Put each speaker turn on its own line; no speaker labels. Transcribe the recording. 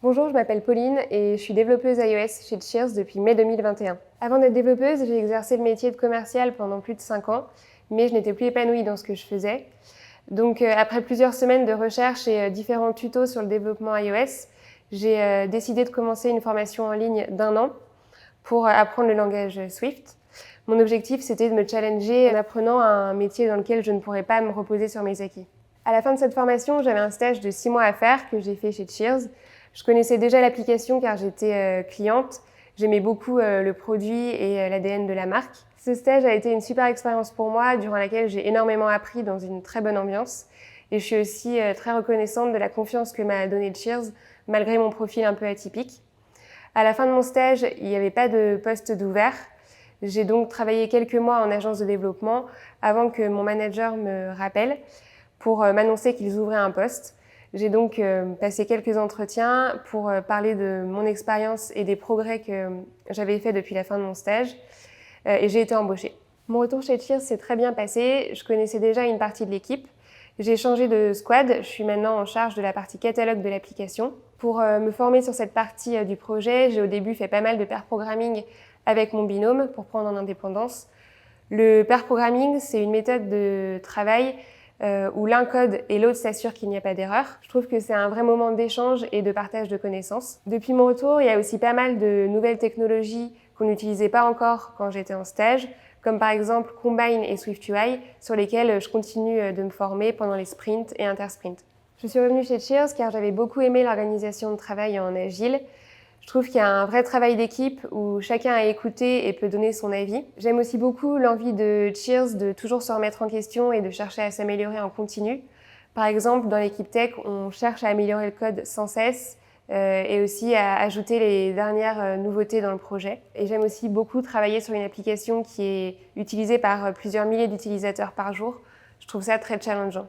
Bonjour, je m'appelle Pauline et je suis développeuse iOS chez Cheers depuis mai 2021. Avant d'être développeuse, j'ai exercé le métier de commercial pendant plus de 5 ans, mais je n'étais plus épanouie dans ce que je faisais. Donc après plusieurs semaines de recherche et différents tutos sur le développement iOS, j'ai décidé de commencer une formation en ligne d'1 an pour apprendre le langage Swift. Mon objectif, c'était de me challenger en apprenant un métier dans lequel je ne pourrais pas me reposer sur mes acquis. À la fin de cette formation, j'avais un stage de 6 mois à faire que j'ai fait chez Cheers. Je connaissais déjà l'application car j'étais cliente. J'aimais beaucoup le produit et l'ADN de la marque. Ce stage a été une super expérience pour moi, durant laquelle j'ai énormément appris dans une très bonne ambiance. Et je suis aussi très reconnaissante de la confiance que m'a donnée Cheers, malgré mon profil un peu atypique. À la fin de mon stage, il n'y avait pas de poste d'ouvert. J'ai donc travaillé quelques mois en agence de développement avant que mon manager me rappelle pour m'annoncer qu'ils ouvraient un poste. J'ai donc passé quelques entretiens pour parler de mon expérience et des progrès que j'avais faits depuis la fin de mon stage et j'ai été embauchée. Mon retour chez Cheers s'est très bien passé. Je connaissais déjà une partie de l'équipe. J'ai changé de squad. Je suis maintenant en charge de la partie catalogue de l'application. Pour me former sur cette partie du projet, j'ai au début fait pas mal de pair programming avec mon binôme pour prendre en indépendance. Le pair programming, c'est une méthode de travail où l'un code et l'autre s'assure qu'il n'y a pas d'erreur. Je trouve que c'est un vrai moment d'échange et de partage de connaissances. Depuis mon retour, il y a aussi pas mal de nouvelles technologies qu'on n'utilisait pas encore quand j'étais en stage, comme par exemple Combine et SwiftUI, sur lesquels je continue de me former pendant les sprints et intersprints. Je suis revenue chez Cheers car j'avais beaucoup aimé l'organisation de travail en agile. Je trouve qu'il y a un vrai travail d'équipe où chacun a écouté et peut donner son avis. J'aime aussi beaucoup l'envie de Cheers de toujours se remettre en question et de chercher à s'améliorer en continu. Par exemple, dans l'équipe tech, on cherche à améliorer le code sans cesse et aussi à ajouter les dernières nouveautés dans le projet. Et j'aime aussi beaucoup travailler sur une application qui est utilisée par plusieurs milliers d'utilisateurs par jour. Je trouve ça très challengeant.